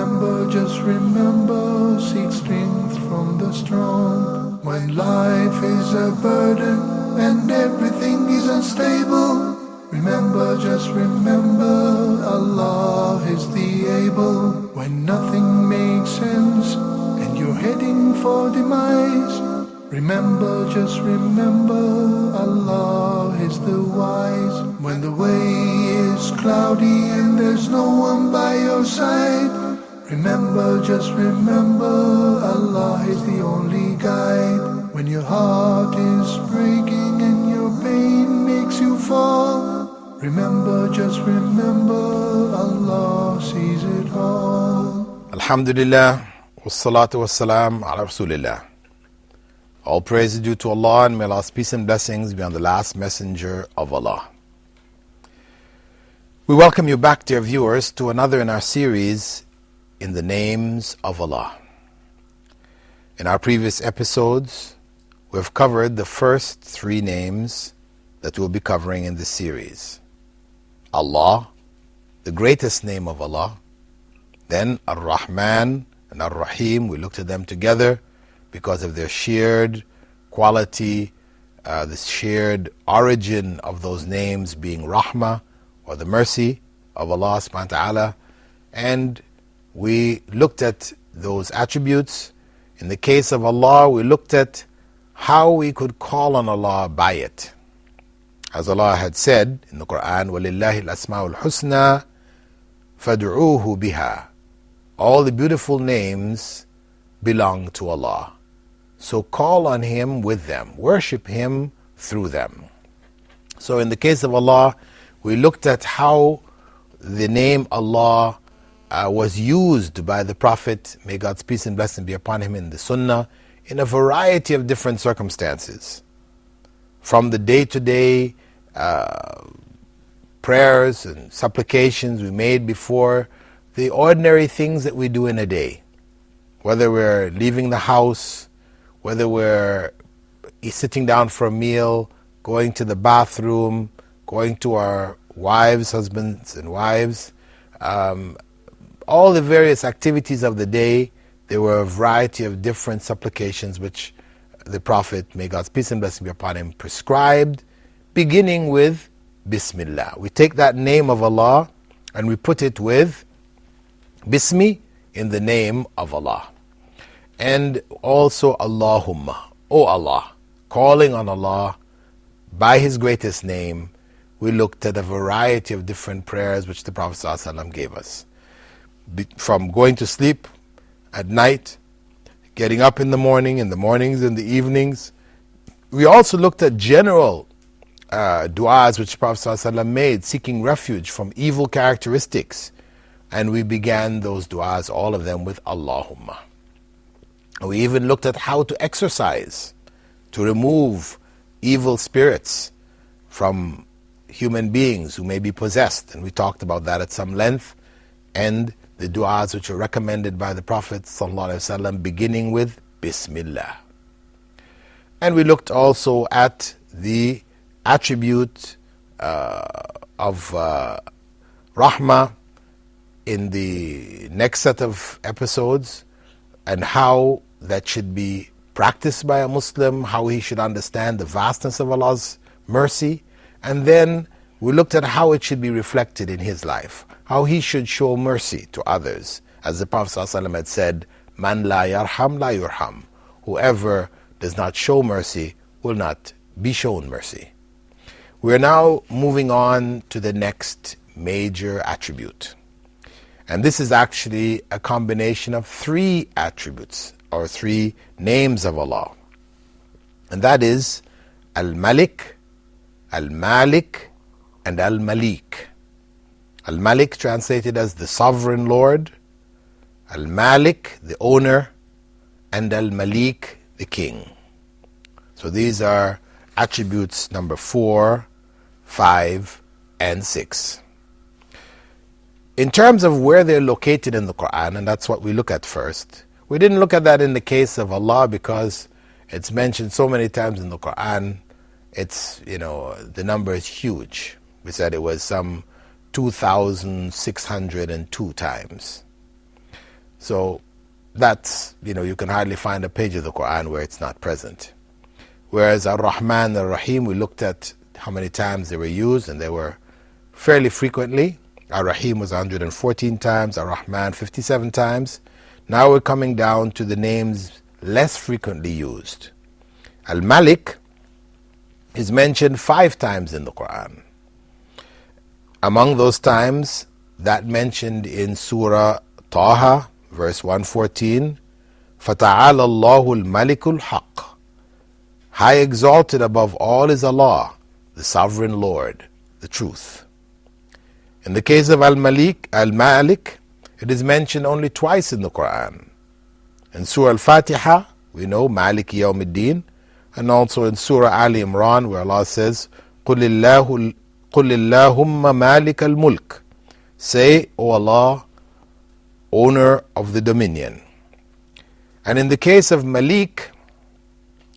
remember, just remember, seek strength from the strong. When life is a burden and everything is unstable, remember, just remember, Allah is the able. When nothing makes sense and you're heading for demise, remember, just remember, Allah is the wise. When the way is cloudy and there's no one by your side, remember, just remember, Allah is the only guide. When your heart is breaking and your pain makes you fall, remember, just remember, Allah sees it all. Alhamdulillah, wassalatu wassalam ala Rasulillah. All praise is due to Allah, and may Allah's peace and blessings be on the last messenger of Allah. We welcome you back, dear viewers, to another in our series, In the Names of Allah. In our previous episodes, we have covered the first three names that we'll be covering in this series. Allah, the greatest name of Allah. Then Ar-Rahman and Ar-Rahim, we looked at them together because of their shared quality, the shared origin of those names being Rahmah, or the mercy of Allah subhanahu wa ta'ala. And we looked at those attributes. In the case of Allah, we looked at how we could call on Allah by it. As Allah had said in the Quran, وَلِلَّهِ الْأَسْمَاءُ الْحُسْنَى فَادْعُوهُ بِهَا. All the beautiful names belong to Allah. So call on Him with them. Worship Him through them. So in the case of Allah, we looked at how the name Allah was used by the Prophet, may God's peace and blessing be upon him, in the Sunnah, in a variety of different circumstances. From the day-to-day prayers and supplications we made before the ordinary things that we do in a day. Whether we're leaving the house, whether we're sitting down for a meal, going to the bathroom, going to our wives, husbands and wives, all the various activities of the day, there were a variety of different supplications which the Prophet, may God's peace and blessing be upon him, prescribed, beginning with Bismillah. We take that name of Allah and we put it with Bismi, in the name of Allah. And also Allahumma, O Allah, calling on Allah by His greatest name. We looked at a variety of different prayers which the Prophet ﷺ gave us. From going to sleep at night, getting up in the mornings, in the evenings. We also looked at general du'as which the Prophet ﷺ made, seeking refuge from evil characteristics. And we began those du'as, all of them, with Allahumma. We even looked at how to exercise, to remove evil spirits from human beings who may be possessed. And we talked about that at some length. And the du'as which are recommended by the Prophet ﷺ, beginning with Bismillah. And we looked also at the attribute of Rahmah in the next set of episodes, and how that should be practiced by a Muslim, how he should understand the vastness of Allah's mercy. And then we looked at how it should be reflected in his life, how he should show mercy to others. As the Prophet ﷺ had said, Man la yarham la yurham. Whoever does not show mercy will not be shown mercy. We are now moving on to the next major attribute. And this is actually a combination of three attributes, or three names of Allah. And that is Al-Malik, Al-Malik, and Al-Malik. Al-Malik translated as the sovereign Lord, Al-Malik, the owner, and Al-Malik, the king. So these are attributes number 4, 5, and 6. In terms of where they're located in the Quran, and that's what we look at first, we didn't look at that in the case of Allah because it's mentioned so many times in the Quran. It's, the number is huge. We said it was some 2,602 times. So that's, you can hardly find a page of the Quran where it's not present. Whereas Ar-Rahman, Ar-Rahim, we looked at how many times they were used, and they were fairly frequently. Ar-Rahim was 114 times, Ar-Rahman 57 times. Now we're coming down to the names less frequently used. Al-Malik is mentioned 5 times in the Quran. Among those times, that mentioned in Surah Taha, verse 114, فَتَعَالَى اللَّهُ الْمَلِكُ الْحَقِّ. High exalted above all is Allah, the sovereign Lord, the truth. In the case of Al-Malik, it is mentioned only twice in the Quran. In Surah Al-Fatiha, we know Malik Yawmiddin, and also in Surah Ali Imran, where Allah says, قُلِ اللَّهُمَّ مَالِكَ الْمُلْكِ. Say, O Allah, owner of the dominion. And in the case of Malik,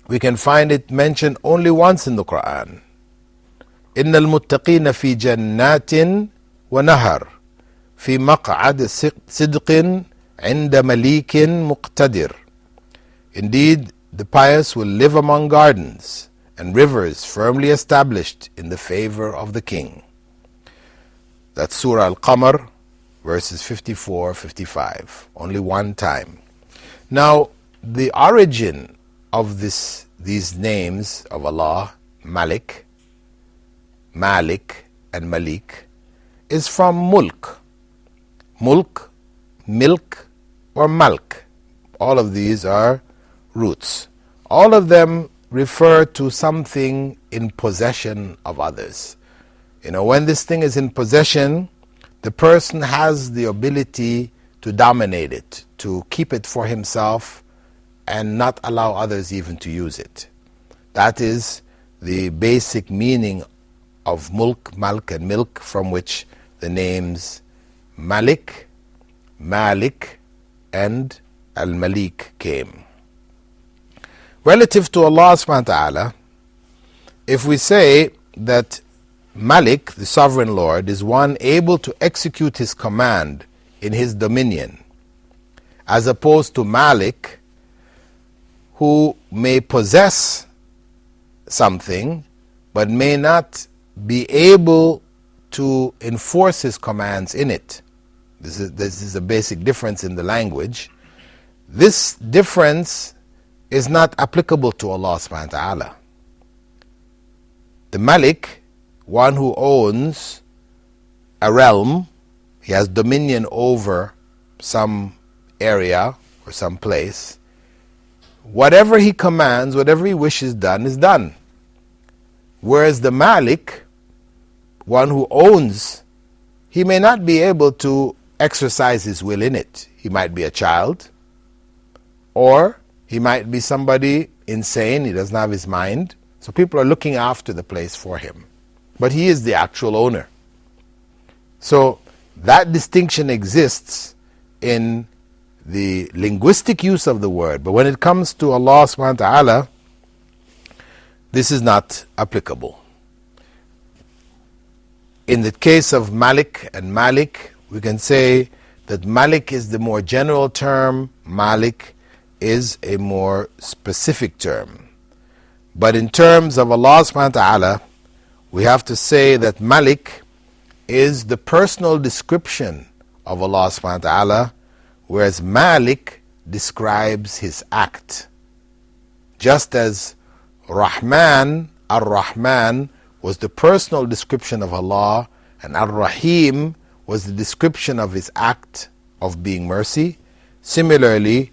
we can find it mentioned only once in the Quran. إِنَّ الْمُتَّقِينَ فِي جَنَّاتٍ وَنَهَرٍ فِي مَقْعَدِ صِدْقٍ عِنْدَ مَلِيكٍ مُقْتَدِرٍ. Indeed, the pious will live among gardens and rivers firmly established in the favor of the king. That's Surah Al-Qamar, verses 54-55. Only one time. Now, the origin of these names of Allah, Malik, and Malik, is from mulk. Mulk, milk, or malk. All of these are roots. All of them refer to something in possession of others. When this thing is in possession, the person has the ability to dominate it, to keep it for himself, and not allow others even to use it. That is the basic meaning of mulk, malk, and milk, from which the names Malik, Malik, and Al-Malik came. Relative to Allah subhanahu wa ta'ala, if we say that Malik, the sovereign Lord, is one able to execute his command in his dominion, as opposed to Malik, who may possess something but may not be able to enforce his commands in it. This is a basic difference in the language. This difference is not applicable to Allah subhanahu wa ta'ala. The Malik, one who owns a realm, he has dominion over some area or some place. Whatever he commands, whatever he wishes done, is done. Whereas the Malik, one who owns, he may not be able to exercise his will in it. He might be a child, or he might be somebody insane, he doesn't have his mind. So people are looking after the place for him. But he is the actual owner. So that distinction exists in the linguistic use of the word. But when it comes to Allah subhanahu wa ta'ala, this is not applicable. In the case of Malik and Malik, we can say that Malik is the more general term, Malik is a more specific term. But in terms of Allah subhanahu wa ta'ala, we have to say that Malik is the personal description of Allah subhanahu wa ta'ala, whereas Malik describes his act. Just as Rahman, Ar-Rahman, was the personal description of Allah, and Ar-Rahim was the description of his act of being mercy. Similarly,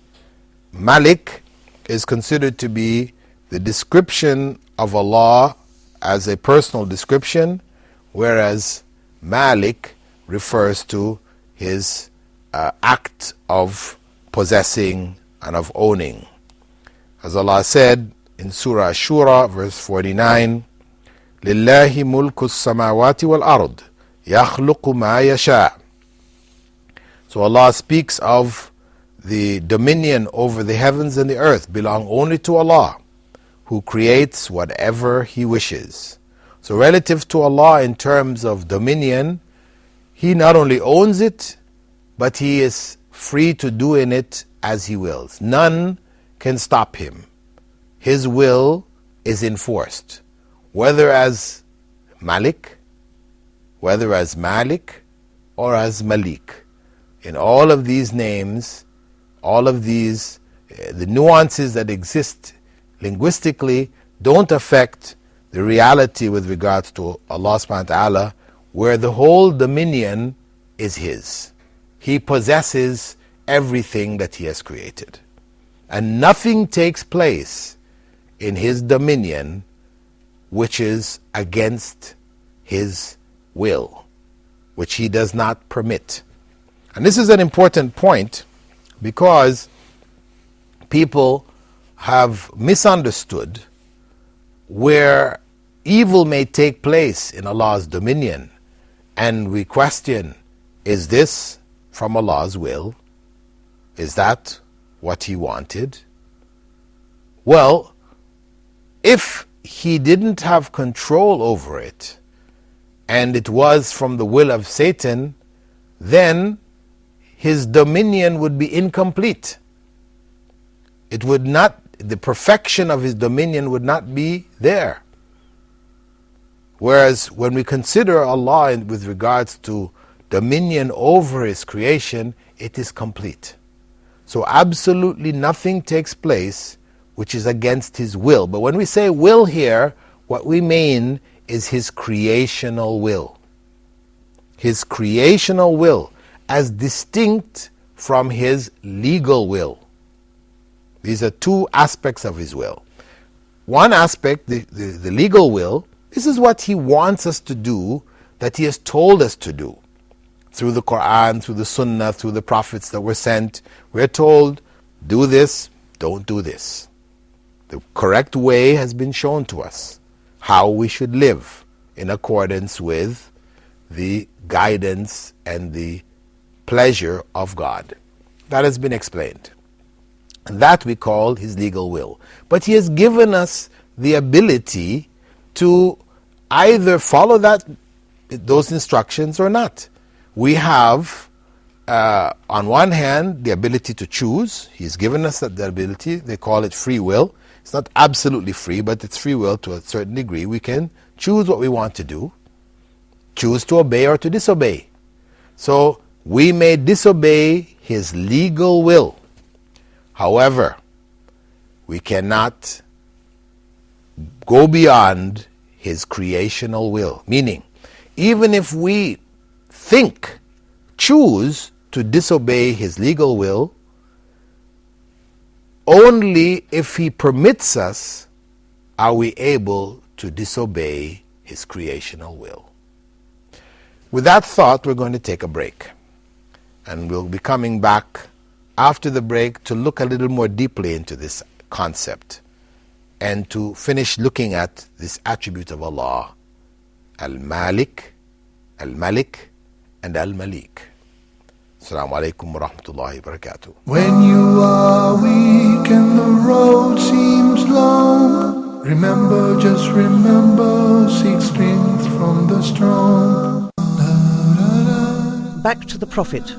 Malik is considered to be the description of Allah as a personal description, whereas Malik refers to his act of possessing and of owning. As Allah said in Surah Shura, verse 49, لِلَّهِ مُلْكُ السَّمَاوَاتِ وَالْأَرْضِ يَخْلُقُ مَا يَشَاءُ. So Allah speaks of the dominion over the heavens and the earth belong only to Allah, who creates whatever He wishes. So relative to Allah in terms of dominion, He not only owns it, but He is free to do in it as he wills. None can stop him. His will is enforced, whether as Malik, whether as Malik, or as Malik. In all of these names, all of these, the nuances that exist linguistically don't affect the reality with regards to Allah subhanahu wa ta'ala, where the whole dominion is His. He possesses everything that He has created. And nothing takes place in His dominion which is against His will, which He does not permit. And this is an important point because people have misunderstood where evil may take place in Allah's dominion, and we question, is this from Allah's will? Is that what He wanted? Well, if He didn't have control over it, and it was from the will of Satan, then His dominion would be incomplete. It would not, the perfection of His dominion would not be there. Whereas when we consider Allah with regards to dominion over His creation, it is complete. So absolutely nothing takes place which is against His will. But when we say will here, what we mean is His creational will. His creational will as distinct from His legal will. These are two aspects of His will. One aspect, the legal will, this is what He wants us to do, that He has told us to do. Through the Quran, through the Sunnah, through the prophets that were sent, we're told, do this, don't do this. The correct way has been shown to us, how we should live in accordance with the guidance and the pleasure of God. That has been explained. And that we call His legal will. But He has given us the ability to either follow those instructions or not. We have, on one hand, the ability to choose. He's given us that ability. They call it free will. It's not absolutely free, but it's free will to a certain degree. We can choose what we want to do, choose to obey or to disobey. So we may disobey His legal will. However, we cannot go beyond His creational will. Meaning, even if we choose to disobey His legal will, only if He permits us are we able to disobey His creational will. With that thought, we're going to take a break. And we'll be coming back after the break to look a little more deeply into this concept and to finish looking at this attribute of Allah, Al-Malik, Al-Malik, and Al-Malik. Assalamu alaikum wa rahmatullahi wa barakatuh. When you are weak and the road seems long, remember, just remember, seek strength from the strong. Back to the Prophet.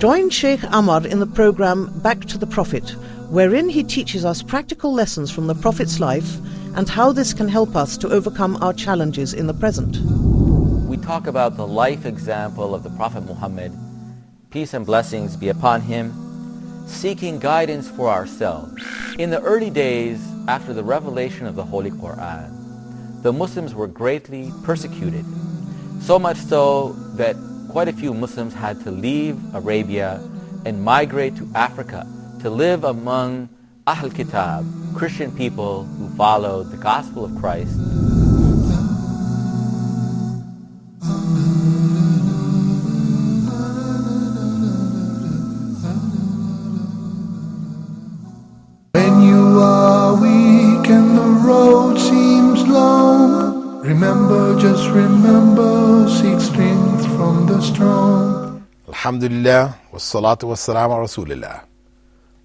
Join Sheikh Ammar in the program Back to the Prophet, wherein he teaches us practical lessons from the Prophet's life and how this can help us to overcome our challenges in the present. We talk about the life example of the Prophet Muhammad, peace and blessings be upon him, seeking guidance for ourselves. In the early days after the revelation of the Holy Quran, the Muslims were greatly persecuted, so much so that quite a few Muslims had to leave Arabia and migrate to Africa to live among Ahl Kitab, Christian people who followed the gospel of Christ. When you are weak and the road seems long, remember, just remember, seek strength from the strong. Alhamdulillah, wassalatu wassalamu ala Rasulillah.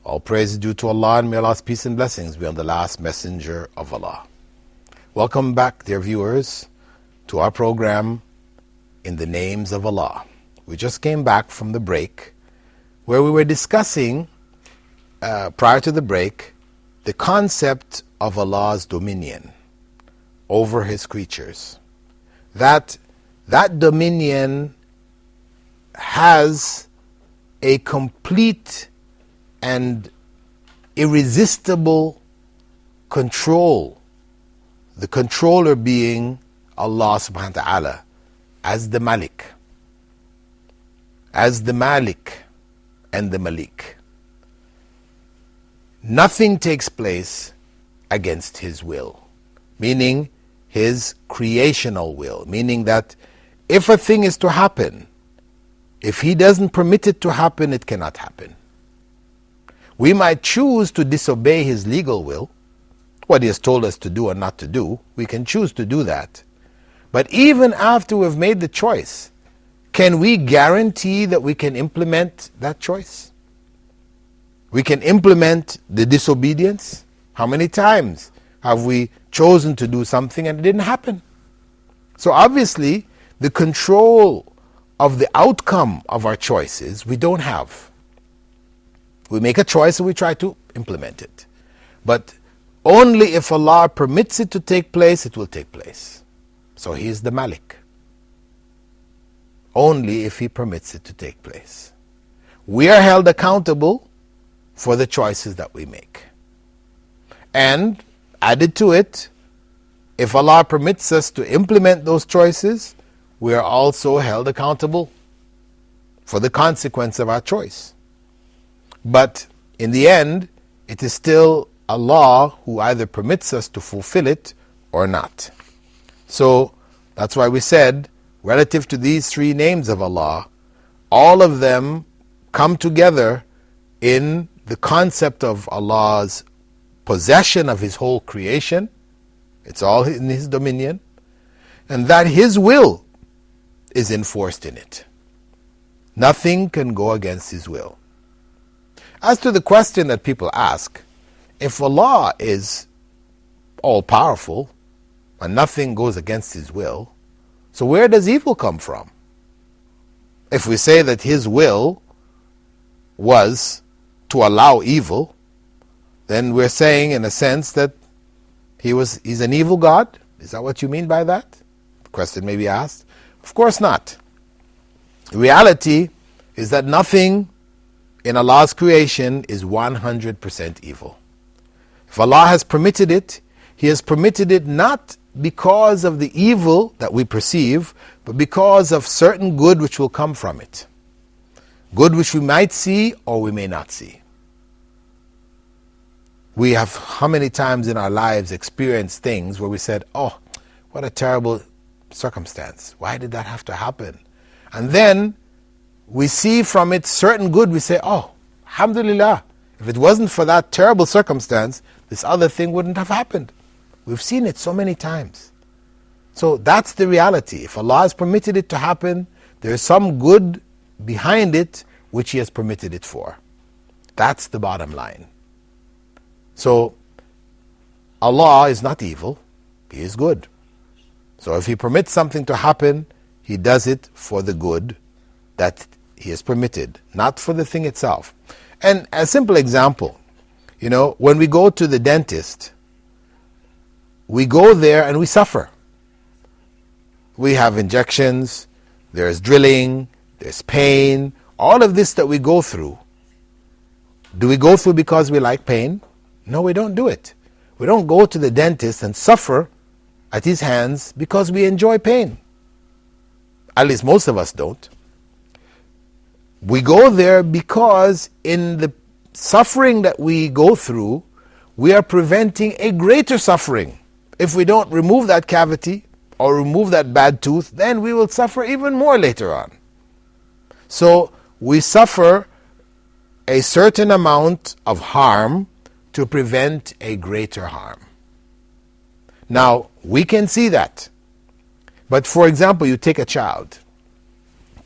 All praise is due to Allah, and may Allah's peace and blessings be on the last messenger of Allah. Welcome back, dear viewers, to our program, In the Names of Allah. We just came back from the break, where we were discussing, prior to the break, the concept of Allah's dominion over His creatures. That dominion has a complete and irresistible control, the controller being Allah subhanahu wa ta'ala as the Malik, as the Malik and the Malik. Nothing takes place against His will, meaning His creational will, meaning that if a thing is to happen, if He doesn't permit it to happen, it cannot happen. We might choose to disobey His legal will, what He has told us to do or not to do. We can choose to do that. But even after we've made the choice, can we guarantee that we can implement that choice? We can implement the disobedience? How many times have we chosen to do something and it didn't happen? So obviously, the control of the outcome of our choices, we don't have. We make a choice and we try to implement it. But only if Allah permits it to take place, it will take place. So He is the Malik. Only if He permits it to take place. We are held accountable for the choices that we make. And added to it, if Allah permits us to implement those choices, we are also held accountable for the consequence of our choice. But in the end, it is still Allah who either permits us to fulfill it or not. So that's why we said, relative to these three names of Allah, all of them come together in the concept of Allah's possession of His whole creation. It's all in His dominion. And that His will is enforced in it. Nothing can go against His will. As to the question that people ask, if Allah is all-powerful and nothing goes against His will, so where does evil come from? If we say that His will was to allow evil, then we're saying in a sense that He's an evil God? Is that what you mean by that? The question may be asked. Of course not. The reality is that nothing in Allah's creation is 100% evil. If Allah has permitted it, He has permitted it not because of the evil that we perceive, but because of certain good which will come from it. Good which we might see or we may not see. We have how many times in our lives experienced things where we said, oh, what a terrible circumstance. Why did that have to happen? And then we see from it certain good, we say, oh, alhamdulillah, if it wasn't for that terrible circumstance, this other thing wouldn't have happened. We've seen it so many times. So that's the reality. If Allah has permitted it to happen, there is some good behind it which He has permitted it for. That's the bottom line. So Allah is not evil, He is good. So if He permits something to happen, He does it for the good that He has permitted, not for the thing itself. And a simple example, when we go to the dentist, we go there and we suffer. We have injections, there's drilling, there's pain, all of this that we go through. Do we go through because we like pain? No, we don't do it. We don't go to the dentist and suffer at his hands because we enjoy pain. At least most of us don't. We go there because in the suffering that we go through, we are preventing a greater suffering. If we don't remove that cavity or remove that bad tooth, then we will suffer even more later on. So we suffer a certain amount of harm to prevent a greater harm. Now, we can see that. But for example, you take a child.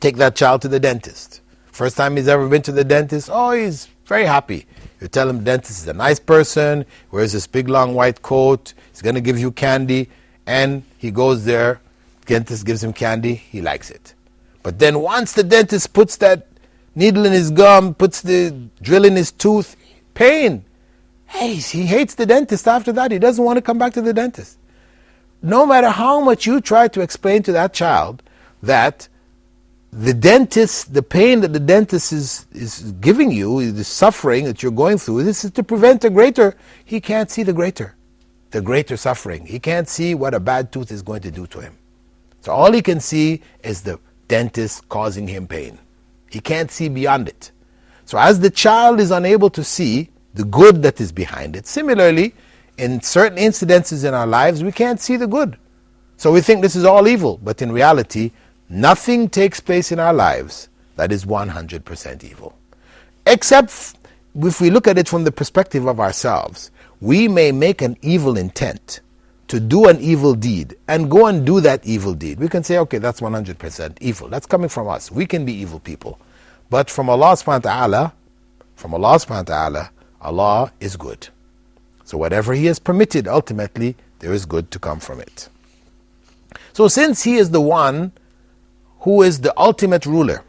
Take that child to the dentist. First time he's ever been to the dentist, oh, he's very happy. You tell him the dentist is a nice person, wears this big long white coat, he's going to give you candy, and he goes there, dentist gives him candy, he likes it. But then once the dentist puts that needle in his gum, puts the drill in his tooth, pain. Hey, he hates the dentist after that. He doesn't want to come back to the dentist. No matter how much you try to explain to that child that the dentist, the pain that the dentist is giving you, the suffering that you're going through, this is to prevent a greater, he can't see the greater suffering. He can't see what a bad tooth is going to do to him. So all he can see is the dentist causing him pain. He can't see beyond it. So as the child is unable to see the good that is behind it, similarly, in certain incidences in our lives, we can't see the good. So we think this is all evil, but in reality, nothing takes place in our lives that is 100% evil. Except if we look at it from the perspective of ourselves, we may make an evil intent to do an evil deed and go and do that evil deed. We can say, okay, that's 100% evil. That's coming from us. We can be evil people. But from Allah subhanahu wa ta'ala, Allah is good. So whatever He has permitted, ultimately, there is good to come from it. So since He is the one who is the ultimate ruler,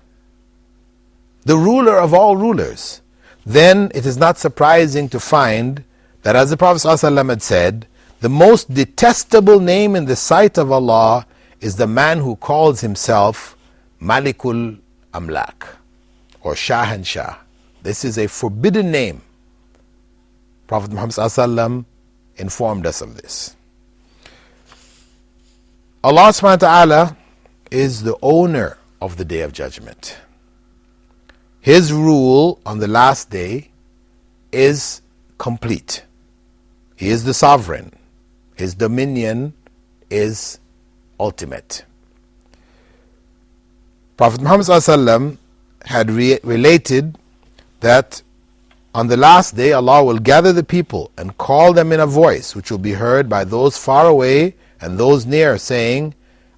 the ruler of all rulers, then it is not surprising to find that, as the Prophet ﷺ had said, the most detestable name in the sight of Allah is the man who calls himself Malikul Amlak or Shahanshah. This is a forbidden name. Prophet Muhammad ﷺ informed us of this. Allah subhanahu wa ta'ala is the owner of the Day of Judgment. His rule on the last day is complete. He is the sovereign. His dominion is ultimate. Prophet Muhammad ﷺ had related that on the last day Allah will gather the people and call them in a voice which will be heard by those far away and those near, saying,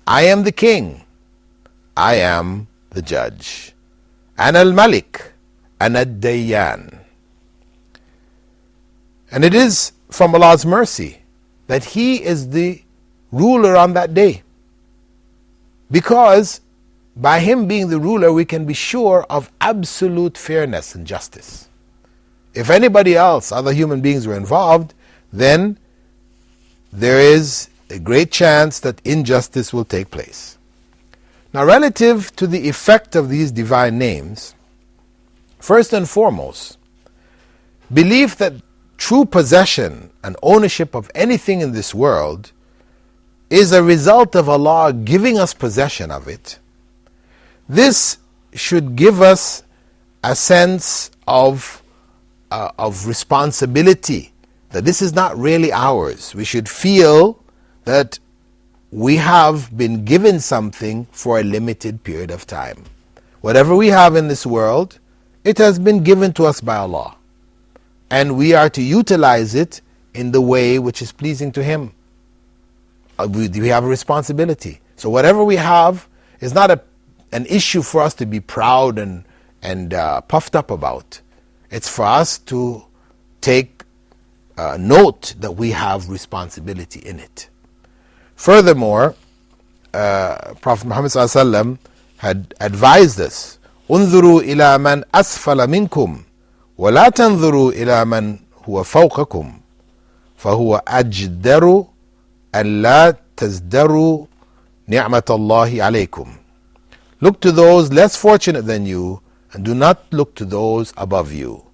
I am the king, I am the judge. Ana al-Malik, Ana ad-Dayyan. And it is from Allah's mercy that He is the ruler on that day. Because by Him being the ruler, we can be sure of absolute fairness and justice. If anybody else, other human beings were involved, then there is a great chance that injustice will take place. Now, relative to the effect of these divine names, first and foremost, belief that true possession and ownership of anything in this world is a result of Allah giving us possession of it. This should give us a sense of responsibility, that this is not really ours. We should feel that we have been given something for a limited period of time. Whatever we have in this world, it has been given to us by Allah. And we are to utilize it in the way which is pleasing to Him. We have a responsibility. So whatever we have is not an issue for us to be proud and puffed up about. It's for us to take note that we have responsibility in it. Furthermore, Prophet Muhammad ﷺ had advised us, انظروا إلى من أسفل منكم ولا تنظروا إلى من هو فوقكم فهو أجدر أن لا تزدروا نعمة الله عليكم. Look to those less fortunate than you, and do not look to those above you.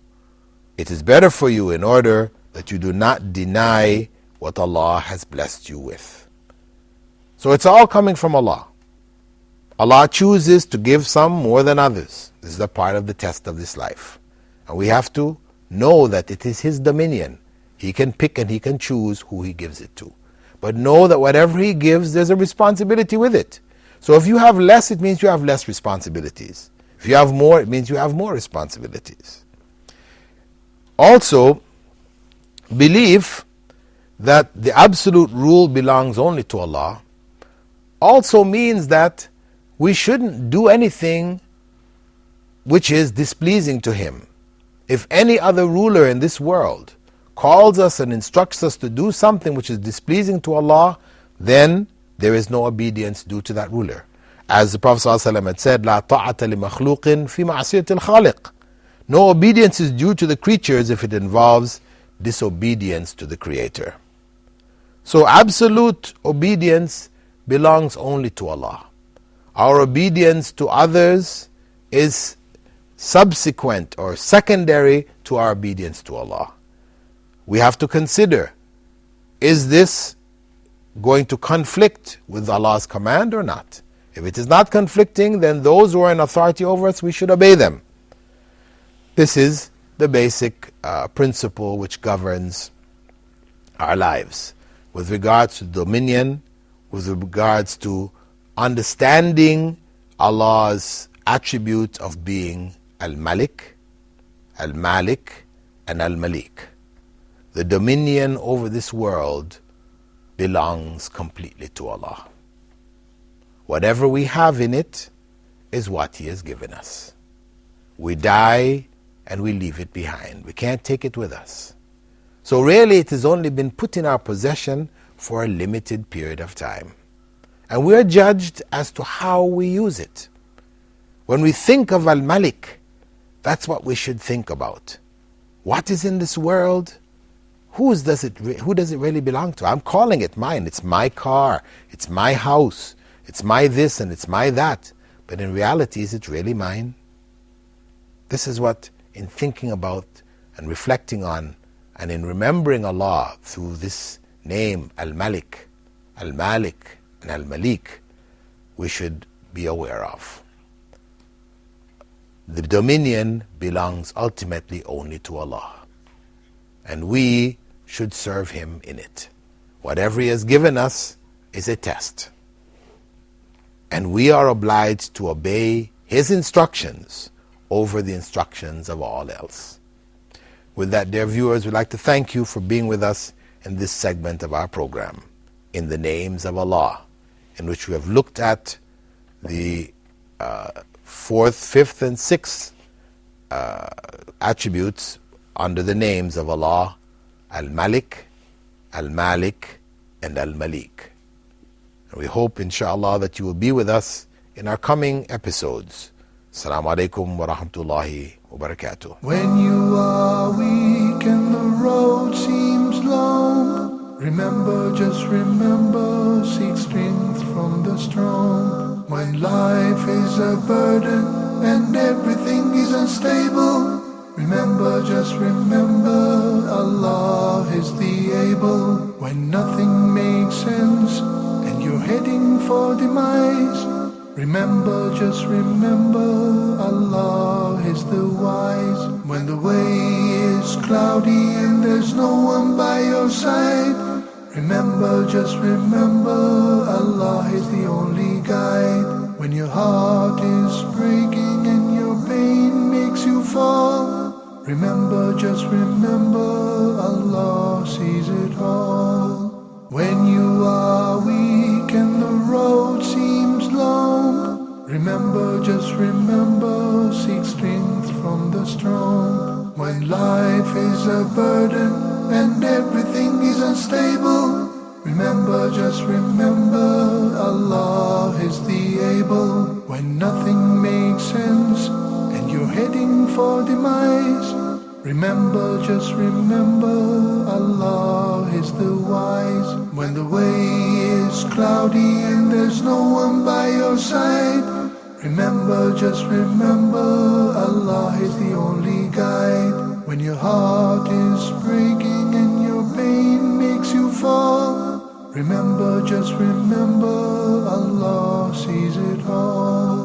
It is better for you in order that you do not deny what Allah has blessed you with. So it's all coming from Allah. Allah chooses to give some more than others. This is a part of the test of this life. And we have to know that it is His dominion. He can pick and He can choose who He gives it to. But know that whatever He gives, there's a responsibility with it. So if you have less, it means you have less responsibilities. If you have more, it means you have more responsibilities. Also, belief that the absolute rule belongs only to Allah also means that we shouldn't do anything which is displeasing to Him. If any other ruler in this world calls us and instructs us to do something which is displeasing to Allah, then there is no obedience due to that ruler. As the Prophet ﷺ had said, لا طاعة لمخلوق في معصية الخالق. No obedience is due to the creatures if it involves disobedience to the Creator. So absolute obedience belongs only to Allah. Our obedience to others is subsequent or secondary to our obedience to Allah. We have to consider, is this going to conflict with Allah's command or not? If it is not conflicting, then those who are in authority over us, we should obey them. This is the basic principle which governs our lives. With regards to dominion, with regards to understanding Allah's attribute of being Al-Malik, Al-Malik, and Al-Malik. The dominion over this world belongs completely to Allah. Whatever we have in it is what He has given us. We die and we leave it behind. We can't take it with us. So really it has only been put in our possession for a limited period of time. And we are judged as to how we use it. When we think of Al-Malik, that's what we should think about. What is in this world? Who does it really belong to? I'm calling it mine. It's my car. It's my house. It's my this and it's my that. But in reality, is it really mine? This is what, in thinking about and reflecting on and in remembering Allah through this name, Al-Malik, Al-Malik, and Al-Malik, we should be aware of. The dominion belongs ultimately only to Allah. And we should serve Him in it. Whatever He has given us is a test. And we are obliged to obey His instructions over the instructions of all else. With that, dear viewers, we'd like to thank you for being with us in this segment of our program, In the Names of Allah, in which we have looked at the 4th, 5th, and 6th attributes under the names of Allah, Al-Malik, Al-Malik, and Al-Malik. And we hope, inshallah, that you will be with us in our coming episodes. Assalamu alaikum wa rahmatullahi wa barakatuh. When you are weak and the road seems long, remember, just remember, seek strength from the strong. When life is a burden and everything is unstable, remember, just remember, Allah is the able. When nothing makes sense and you're heading for demise, remember, just remember, Allah is the wise. When the way is cloudy and there's no one by your side, remember, just remember, Allah is the only guide. When your heart is breaking and your pain makes you fall, remember, just remember, Allah sees it all. When you are weak and the road seems long, remember, just remember, seek strength from the strong. When life is a burden and everything is unstable, remember, just remember, Allah is the able. When nothing makes sense and you're heading for demise, remember, just remember, Allah is the wise. When the way is cloudy and there's no one by your side, remember, just remember, Allah is the only guide. When your heart is breaking and your pain makes you fall, remember, just remember, Allah sees it all.